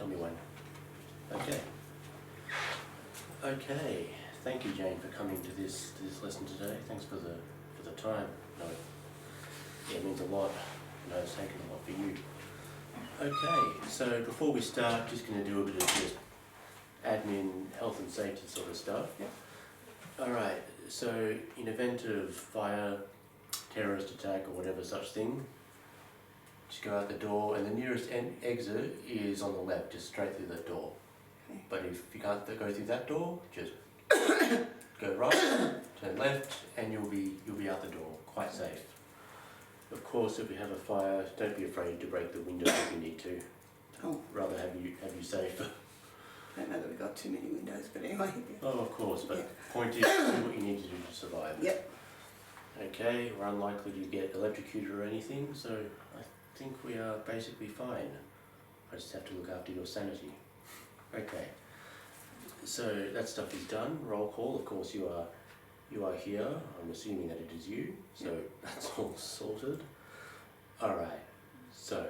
tell me when. Okay. Okay. Thank you, Jane, for coming to this lesson today. Thanks for the time. No, yeah, it means a lot. No, it's taken a lot for you. Okay. So before we start, just going to do a bit of just admin, health and safety sort of stuff. Yep. All right. So in event of fire, terrorist attack, or whatever such thing, just go out the door, and the nearest exit is on the left, just straight through that door. Okay. But if you can't go through that door, just go right, turn left, and you'll be out the door, quite safe. Of course, if we have a fire, don't be afraid to break the windows if you need to. Oh, Rather have you safe. I don't know that we've got too many windows, but anyway. Oh, of course, but Yeah. point is, do what you need to do to survive. Yep. Okay, we're unlikely to get electrocuted or anything, so I think we are basically fine. I just have to look after your sanity. Okay, so that stuff is done. Roll call, of course you are here. I'm assuming that it is you, so that's all sorted. Alright, so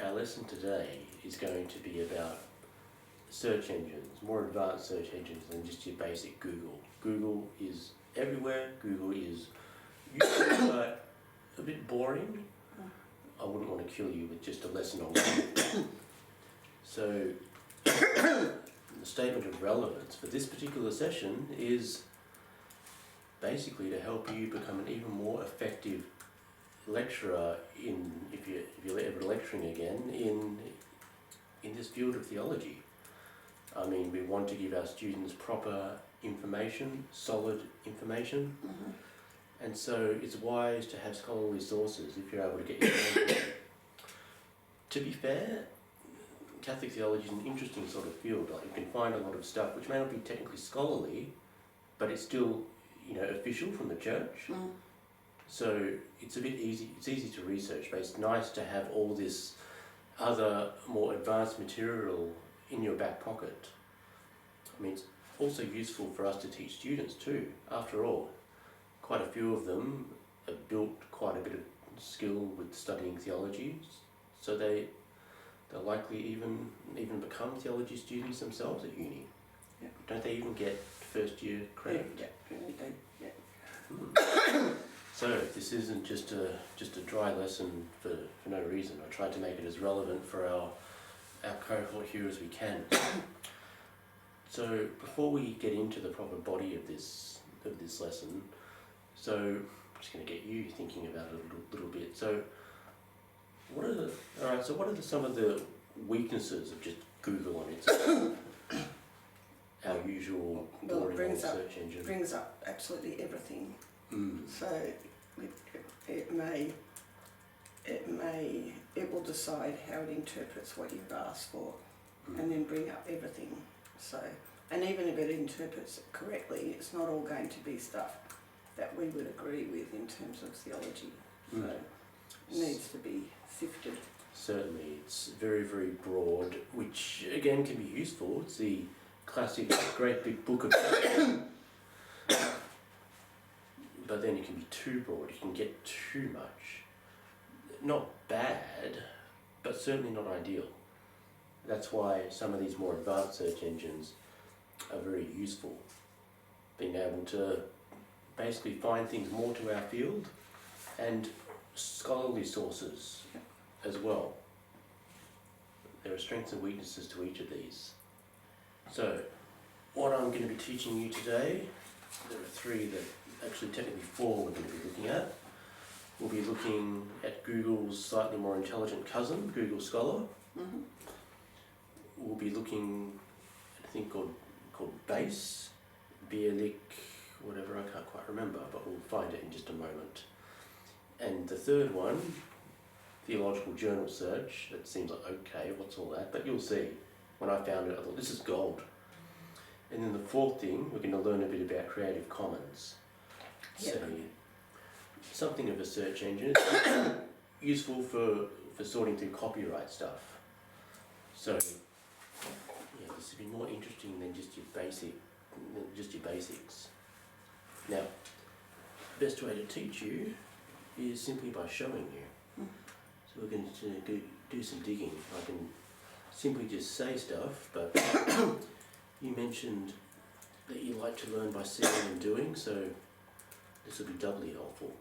our lesson today is going to be about search engines, more advanced search engines than just your basic Google. Google is everywhere, Google is useful but a bit boring. I wouldn't want to kill you with just a lesson on Google. So the statement of relevance for this particular session is basically to help you become an even more effective lecturer if you're ever lecturing again in this field of theology. I mean, we want to give our students proper information, solid information, and so it's wise to have scholarly sources if you're able to get your hands on them. To be fair, Catholic theology is an interesting sort of field. Like, you can find a lot of stuff which may not be technically scholarly, but it's still, official from the church. So it's a bit easy. It's easy to research, but it's nice to have all this other more advanced material in your back pocket. I mean, it's also useful for us to teach students too. After all, quite a few of them have built quite a bit of skill with studying theology, so they'll likely even become theology students themselves at uni. Yep. Don't they even get first year credit? Yeah. So this isn't just a dry lesson for no reason. I tried to make it as relevant for our cohort here as we can. So before we get into the proper body of this lesson, so I'm just going to get you thinking about it a little bit. So what are some of the weaknesses of just Google on its own? Our usual boring old search engine. Brings up absolutely everything. So it will decide how it interprets what you've asked for, and then bring up everything. So, and even if it interprets it correctly, it's not all going to be stuff that we would agree with in terms of theology. So it needs to be sifted. Certainly, it's very, very broad, which again can be useful. It's the classic great big book of but then it can be too broad. You can get too much. Not bad, but certainly not ideal. That's why some of these more advanced search engines are very useful. Being able to basically find things more to our field and scholarly sources as well. There are strengths and weaknesses to each of these. So, what I'm going to be teaching you today, there are three actually technically four we're going to be looking at. We'll be looking at Google's slightly more intelligent cousin, Google Scholar. We'll be looking at a thing called BASE, Bierlich, whatever, I can't quite remember, but we'll find it in just a moment. And the third one, Theological Journal Search, that seems like, okay, what's all that? But you'll see. When I found it, I thought, this is gold. And then the fourth thing, we're going to learn a bit about Creative Commons. So, something of a search engine. It's useful for sorting through copyright stuff. So, yeah, this will be more interesting than just your basics. Now, the best way to teach you is simply by showing you. So we're going to do some digging. I can simply just say stuff, but you mentioned that you like to learn by seeing and doing, so this will be doubly helpful.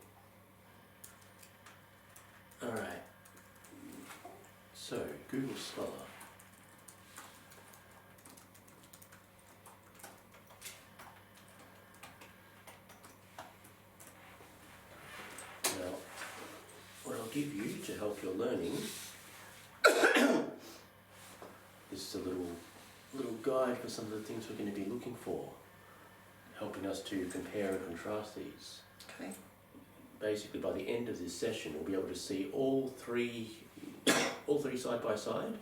Alright, so Google Scholar. Now, what I'll give you to help your learning is a little guide for some of the things we're going to be looking for, helping us to compare and contrast these. Okay. Basically, by the end of this session, we'll be able to see all three side by side,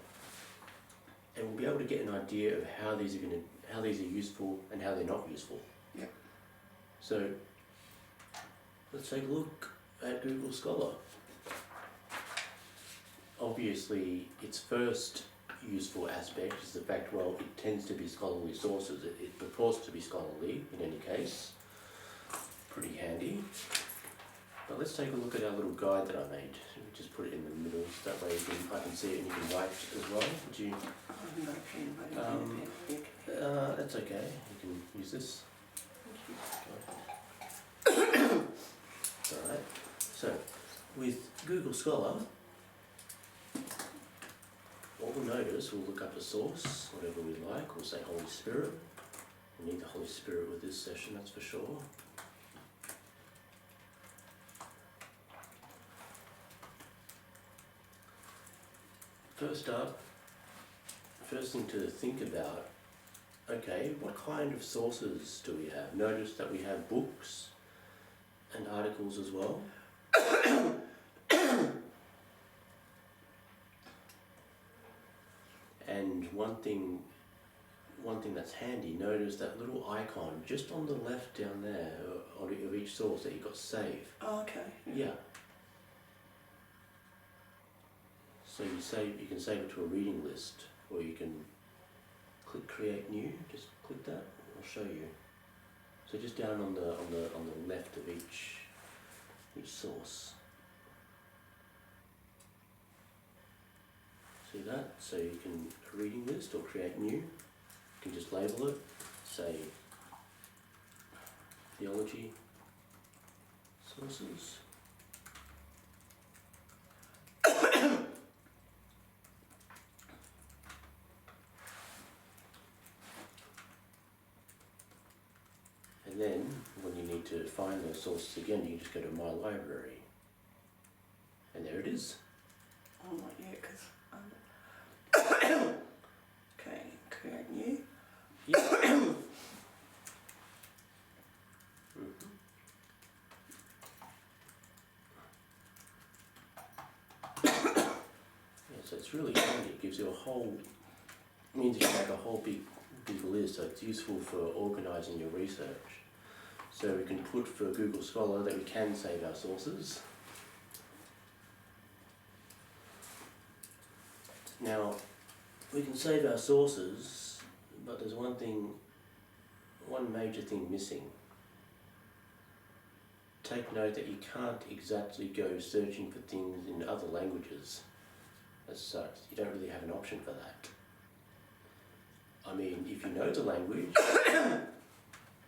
and we'll be able to get an idea of how these are useful and how they're not useful. Yep. So let's take a look at Google Scholar. Obviously, its first useful aspect is the fact, well, it tends to be scholarly sources. It purports to be scholarly in any case. Pretty handy. But let's take a look at our little guide that I made. Just put it in the middle, so that way I can see it and you can write as well. Would you? I haven't got a pen. That's okay. You can use this. Alright. So, with Google Scholar, what we'll notice, we'll look up a source, whatever we like. We'll say Holy Spirit. We need the Holy Spirit with this session, that's for sure. First up, first thing to think about, okay, what kind of sources do we have? Notice that we have books and articles as well. And one thing that's handy, notice that little icon just on the left down there of each source that you've got save. Oh, okay. Yeah. So you can save it to a reading list, or you can click create new, just click that, I'll show you. So just down on the left of each source. See that? So you can a reading list or create new. You can just label it, say theology sources. And then, when you need to find those sources again, you just go to My Library. And there it is. Oh, not yet, because okay, create new. Yeah. So it's really handy. It gives you a whole, means you can make a whole big list, so it's useful for organising your research. So we can put for Google Scholar that we can save our sources. Now, we can save our sources, but there's one major thing missing. Take note that you can't exactly go searching for things in other languages as such. You don't really have an option for that. I mean, if you know the language,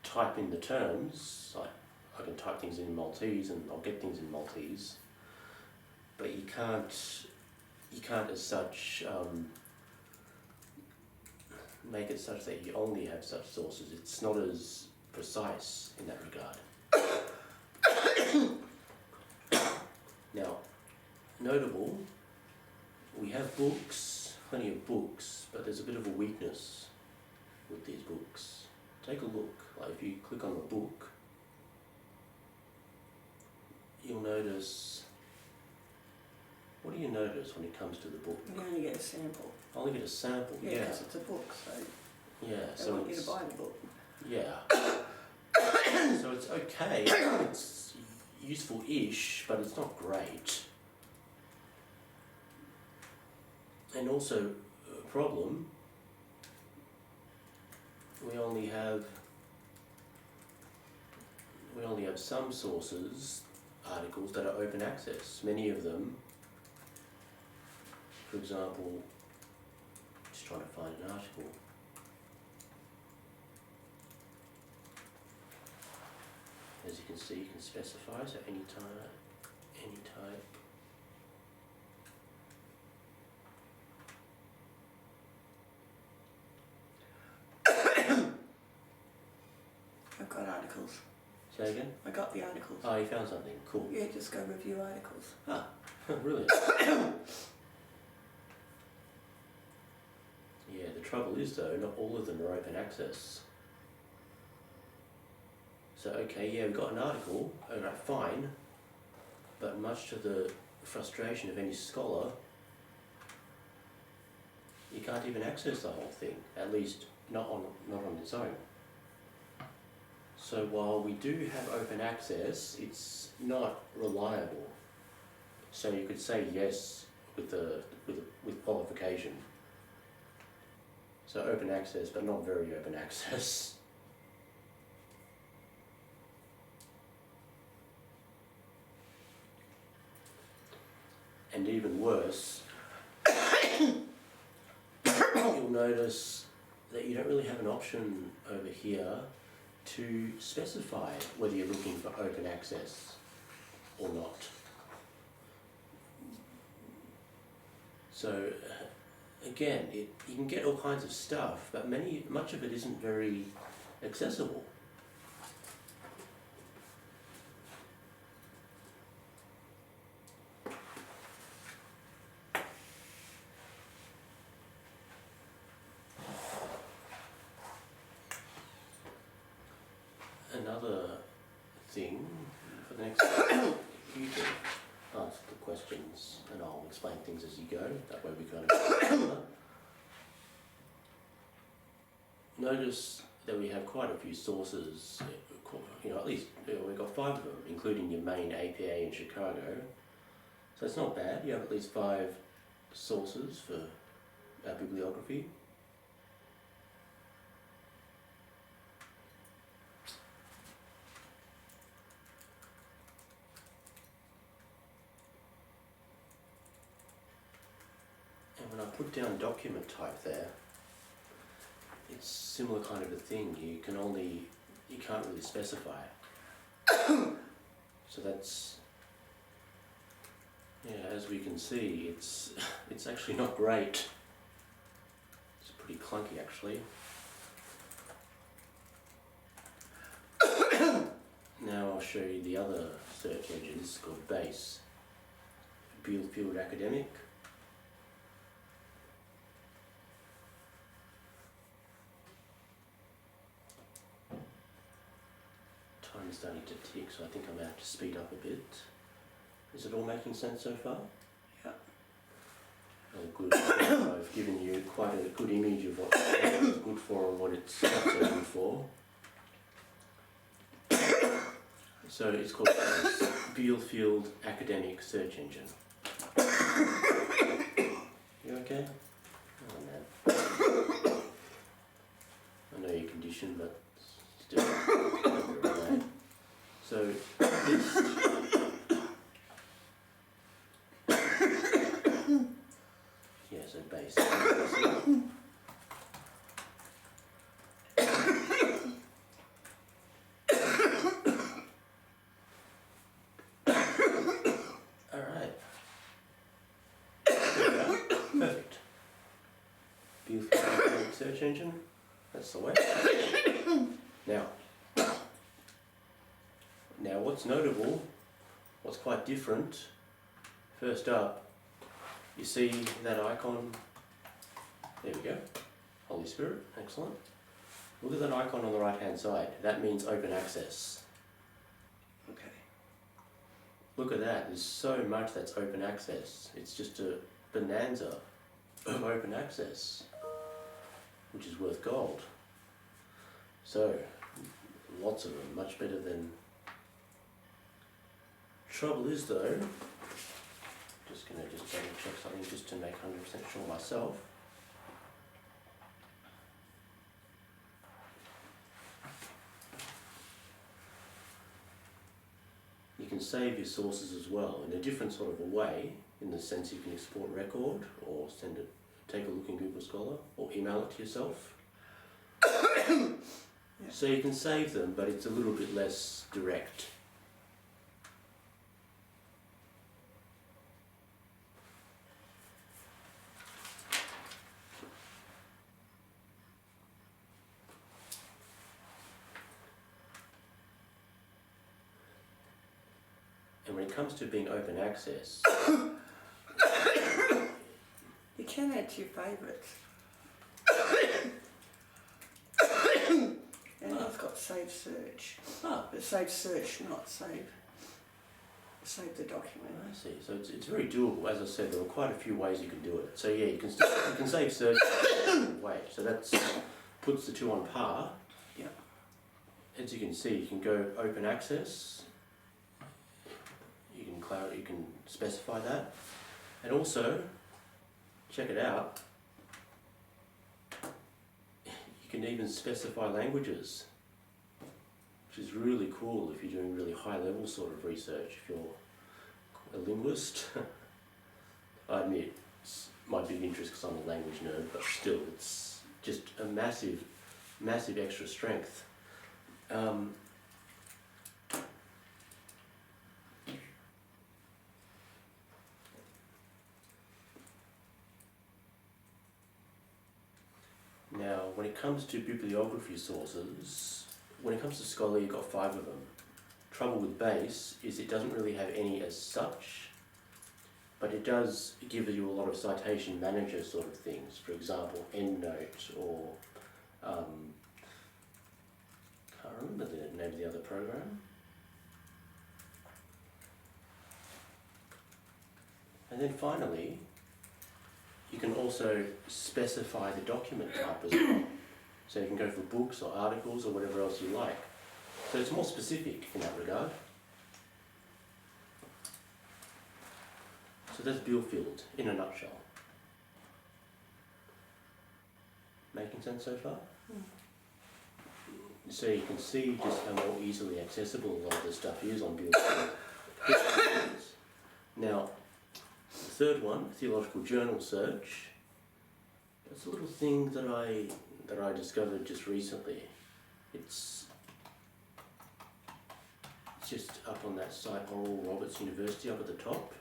type in the terms, like I can type things in Maltese and I'll get things in Maltese, but you can't as such make it such that you only have such sources. It's not as precise in that regard. Now, notable, we have books, plenty of books, but there's a bit of a weakness with these books. Take a look, like if you click on the book, you'll notice, what do you notice when it comes to the book? You only get a sample. I only get a sample, Yeah, yeah. because it's a book, so Yeah, they so want you it's, to buy the book. yeah. So it's okay, it's useful-ish, but it's not great. And also, a problem, we only have some sources, articles that are open access. Many of them, for example, trying to find an article. As you can see, you can specify, so any type. I've got articles. Say again? I got the articles. Oh, you found something. Cool. Yeah, just go review articles. Ah, brilliant. Yeah, the trouble is though, not all of them are open access. So okay, yeah, we've got an article, alright, fine, but much to the frustration of any scholar, you can't even access the whole thing, at least not on its own. So while we do have open access, it's not reliable. So you could say yes with qualification. So open access, but not very open access. And even worse, you'll notice that you don't really have an option over here to specify whether you're looking for open access or not. So again, you can get all kinds of stuff, but much of it isn't very accessible. Another thing for the next you can ask the questions and I'll explain things as you go, that way we kind of notice that we have quite a few sources, at least we've got 5 of them, including your main APA in Chicago. So it's not bad, you have at least 5 sources for our bibliography. When I put down document type there, it's similar kind of a thing. You can't really specify it. So that's, yeah, as we can see, it's actually not great. It's pretty clunky actually. Now I'll show you the other search engine. This is called BASE, Field Academic. Time's starting to tick, so I think I'm going to have to speed up a bit. Is it all making sense so far? Yeah. Oh, good. I've given you quite a good image of what it's good for and what it's not so good for. So it's called Field Academic Search Engine. You okay? Oh man. I know you're conditioned, but still. So this so base. Alright. Perfect. Beautiful search engine. That's the way. Now what's notable, what's quite different, first up, you see that icon, there we go, Holy Spirit, excellent. Look at that icon on the right hand side, that means open access. Okay. Look at that, there's so much that's open access. It's just a bonanza of open access, which is worth gold. So, lots of them, much better than. Trouble is though, just going to double check something just to make 100% sure myself. You can save your sources as well in a different sort of a way, in the sense you can export record or send it take a look in Google Scholar or email it to yourself. Yeah. So you can save them, but it's a little bit less direct. And when it comes to being open access, You can add to your favourites. And it's got save search. But save search, not save the document. I see. So it's very doable. As I said, there are quite a few ways you can do it. So yeah, you can save search way. So that's puts the two on par. Yeah. As you can see, you can go open access. You can specify that, and also check it out. You can even specify languages, which is really cool if you're doing really high level sort of research. If you're a linguist, I admit it's my big interest because I'm a language nerd, but still, it's just a massive extra strength. Now, when it comes to bibliography sources, when it comes to Scholar, you've got 5 of them. Trouble with Base is it doesn't really have any as such, but it does give you a lot of citation manager sort of things. For example, EndNote or can't remember the name of the other program. And then finally, you can also specify the document type as well. So you can go for books or articles or whatever else you like. So it's more specific in that regard. So that's Billfield in a nutshell. Making sense so far? So you can see just how more easily accessible a lot of this stuff is on Billfield. Now, the third one, theological journal search. That's a little thing that I discovered just recently. It's just up on that site, Oral Roberts University, up at the top.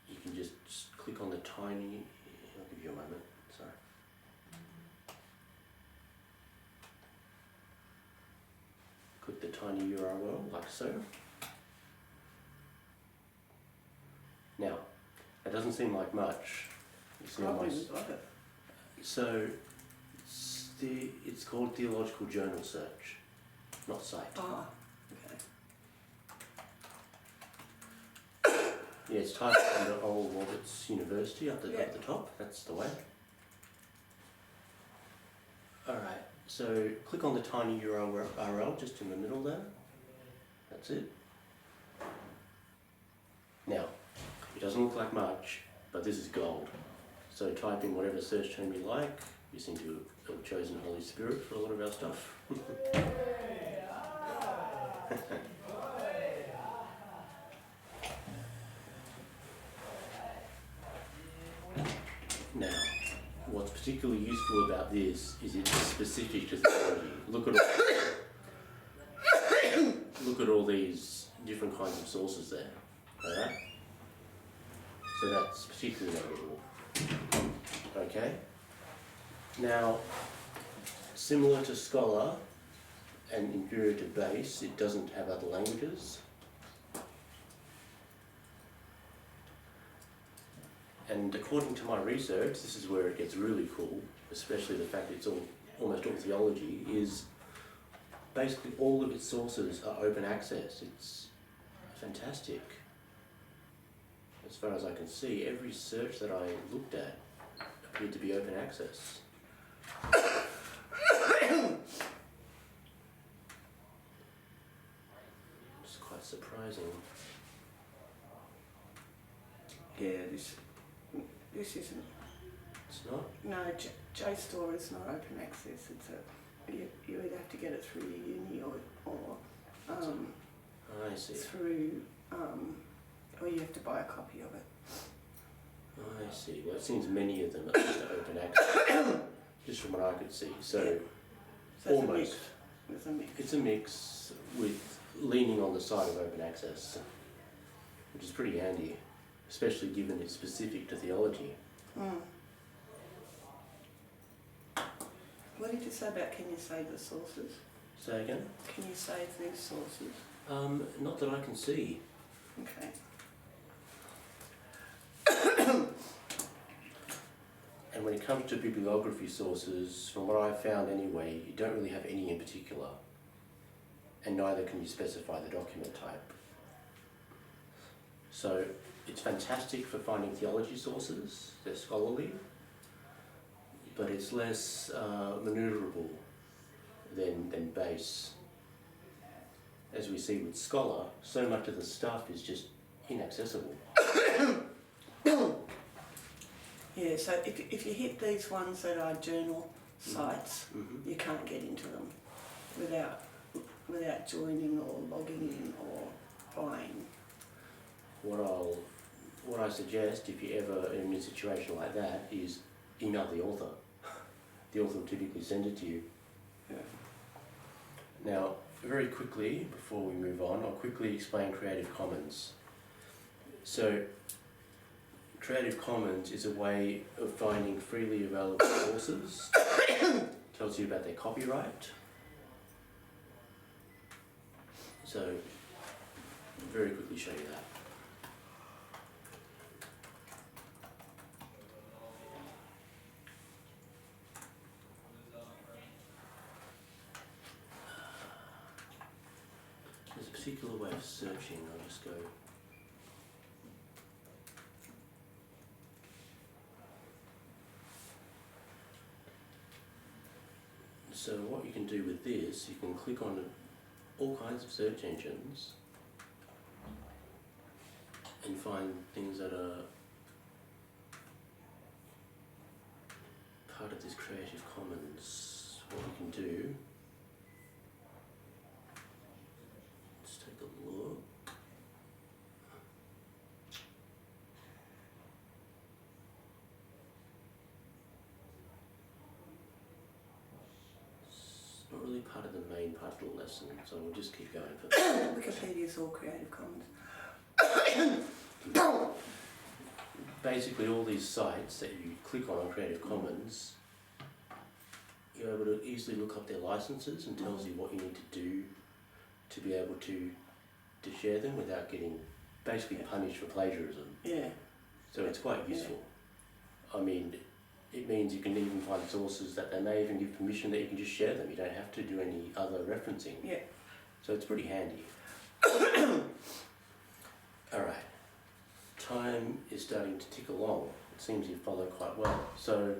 You can just click on the tiny. I'll give you a moment. Sorry. Click the tiny URL like so. Now, it doesn't seem like much. You see Probably got it. So, it's called Theological Journal Search, not site. Ah, okay. Yeah, it's typed under Oral Roberts University up at the top. That's the way. Alright, so click on the tiny URL just in the middle there. That's it. Now, it doesn't look like much, but this is gold. So type in whatever search term you like. You seem to have chosen Holy Spirit for a lot of our stuff. Now, what's particularly useful about this is it's specific to theology. Look at all these different kinds of sources there. Alright? So that's particularly valuable. Okay? Now, similar to Scholar and inferior to Base, it doesn't have other languages. And according to my research, this is where it gets really cool, especially the fact that it's almost all theology, is basically all of its sources are open access. It's fantastic. As far as I can see, every search that I looked at appeared to be open access. It's quite surprising. Yeah, this isn't. It's not? No, JSTOR is not open access. It's you either have to get it through your uni or I see. through or you have to buy a copy of it. I see. Well, it seems many of them are just open access, just from what I could see. So, So almost. It's a mix. It's a mix with leaning on the side of open access, which is pretty handy, especially given it's specific to theology. Mm. What did you say about can you save the sources? Say again? Can you save these sources? Not that I can see. Okay. And when it comes to bibliography sources, from what I've found anyway, you don't really have any in particular, and neither can you specify the document type. So it's fantastic for finding theology sources, they're scholarly, but it's less manoeuvrable than base. As we see with Scholar, so much of the stuff is just inaccessible. Yeah, so if you hit these ones that are journal sites, you can't get into them without joining or logging in or buying. What I suggest, if you're ever in a situation like that, is email the author. The author will typically send it to you. Yeah. Now, very quickly, before we move on, I'll quickly explain Creative Commons. So, Creative Commons is a way of finding freely available sources. Tells you about their copyright. So, very quickly show you that. There's a particular way of searching. I'll just go. So what you can do with this, you can click on all kinds of search engines and find things that are part of this Creative Commons. What we can do, let's take a look. Not really part of the main part of the lesson, so we'll just keep going for that. Wikipedia is all Creative Commons. Basically all these sites that you click on Creative Commons, you're able to easily look up their licenses and tells you what you need to do to be able to share them without getting basically punished for plagiarism. Yeah. So it's quite useful. I mean, it means you can even find sources that they may even give permission that you can just share them. You don't have to do any other referencing. Yeah. So it's pretty handy. Alright, time is starting to tick along. It seems you follow quite well. So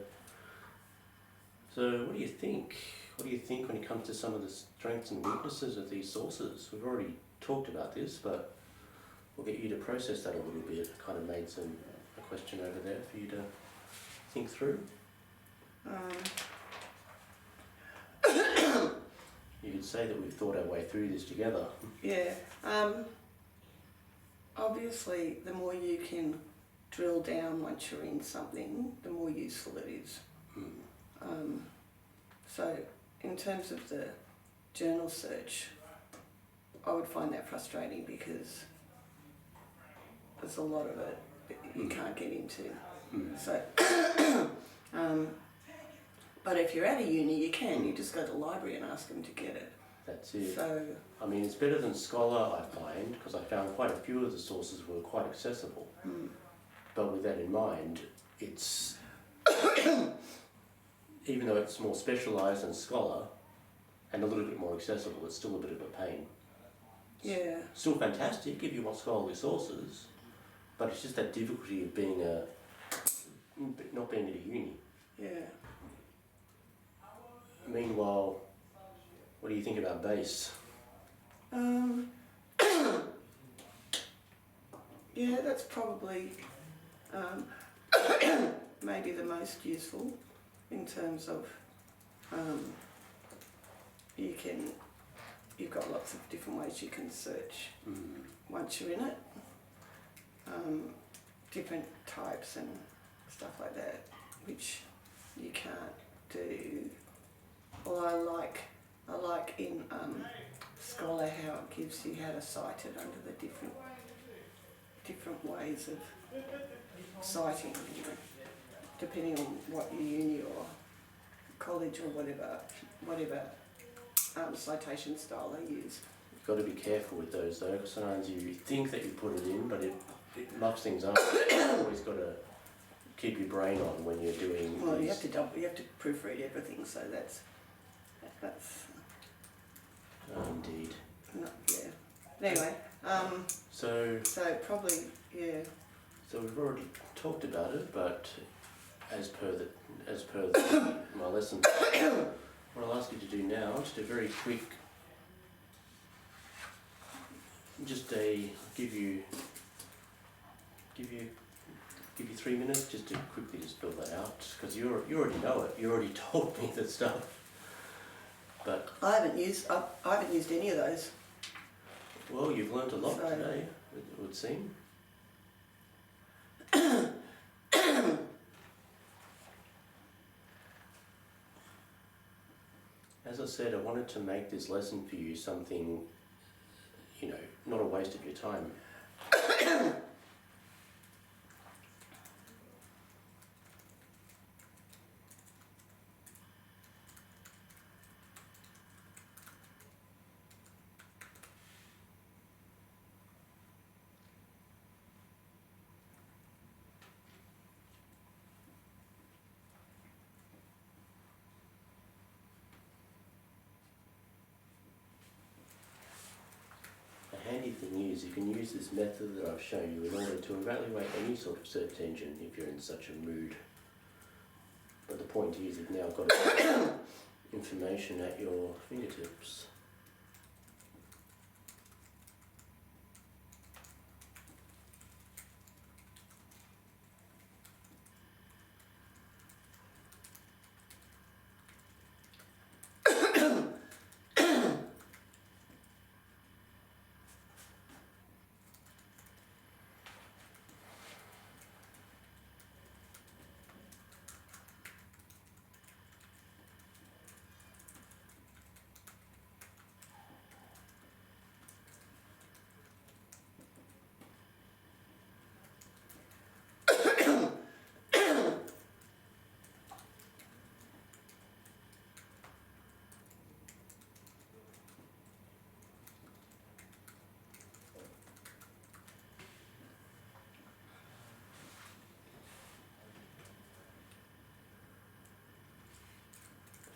what do you think? What do you think when it comes to some of the strengths and weaknesses of these sources? We've already talked about this, but we'll get you to process that a little bit. I kind of made a question over there for you to think through. You could say that we've thought our way through this together. Yeah. Obviously, the more you can drill down once you're in something, the more useful it is. So, in terms of the journal search, I would find that frustrating because there's a lot of it that you can't get into. So, but if you're at a uni, you can. You just go to the library and ask them to get it. That's it. So, I mean, it's better than Scholar, I find, because I found quite a few of the sources were quite accessible. But with that in mind, it's, even though it's more specialised than Scholar, and a little bit more accessible, it's still a bit of a pain. yeah. Still fantastic if you want scholarly sources, but it's just that difficulty of being not being at a uni. Yeah. Meanwhile, what do you think about base? Yeah, that's probably maybe the most useful in terms of you've got lots of different ways you can search once you're in it. different types and stuff like that, which you can't do. Well, I like in Scholar how it gives you how to cite it under the different ways of citing, you know, depending on what your uni or college or whatever citation style they use. You've got to be careful with those though, because sometimes you think that you put it in, but it muffs things up. You've always got to keep your brain on when you're doing. Well, you have to proofread everything, so that's Indeed. not, yeah. Anyway, So probably, yeah. So we've already talked about it, but as per my lesson, what I'll ask you to do now, just a very quick, give you 3 minutes just to quickly just fill that out, because you already know it. You already told me that stuff. But I haven't used any of those. well, you've learnt a lot So- today, it would seem. As I said, I wanted to make this lesson for you something, you know, not a waste of your time. The handy thing is you can use this method that I've shown you in order to evaluate any sort of search engine if you're in such a mood. But the point is you've now got information at your fingertips.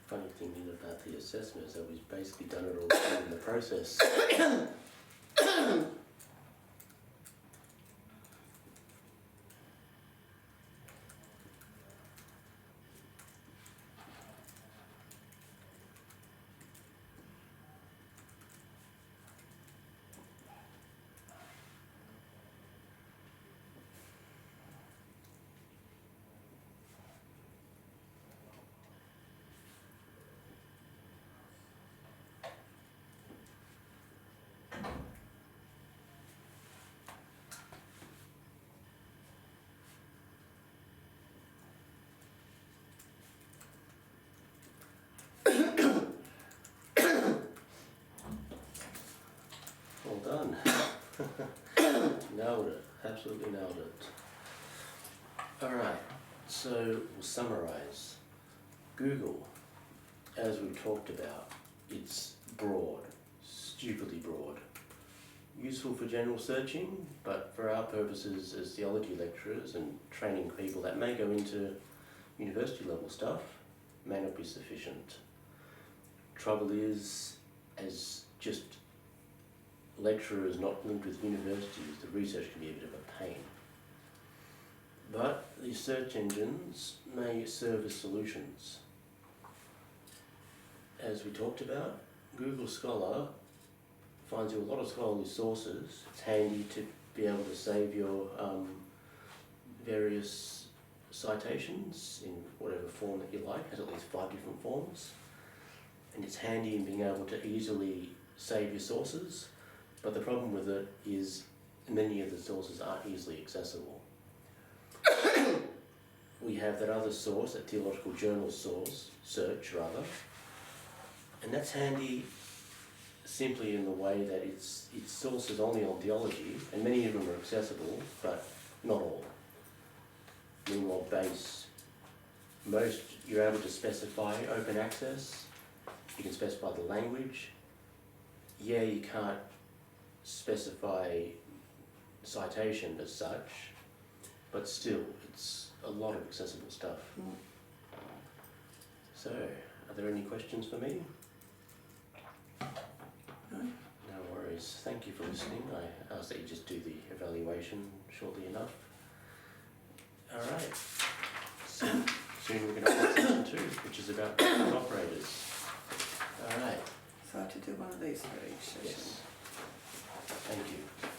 Funny thing is about the assessment is that we've basically done it all in the process. Well done. Nailed it. Absolutely nailed it. Alright, so we'll summarise. Google, as we talked about, it's broad, stupidly broad. Useful for general searching, but for our purposes as theology lecturers and training people that may go into university level stuff, may not be sufficient. Trouble is, as just lecturers not linked with universities, the research can be a bit of a pain. But these search engines may serve as solutions. As we talked about, Google Scholar finds you a lot of scholarly sources. It's handy to be able to save your various citations in whatever form that you like. It has at least 5 different forms. And it's handy in being able to easily save your sources. But the problem with it is many of the sources aren't easily accessible. have that other source, that theological journal search rather, and that's handy simply in the way that it sources only on theology, and many of them are accessible, but not all. Meanwhile, most you're able to specify open access, you can specify the language. Yeah, you can't specify citation as such, but still, it's a lot of accessible stuff. So, are there any questions for me? No? No worries. Thank you for listening. I ask that you just do the evaluation shortly enough. Alright. So, soon we're going to have session 2, which is about operators. Alright. So I have to do one of these for each session. Yes. Thank you.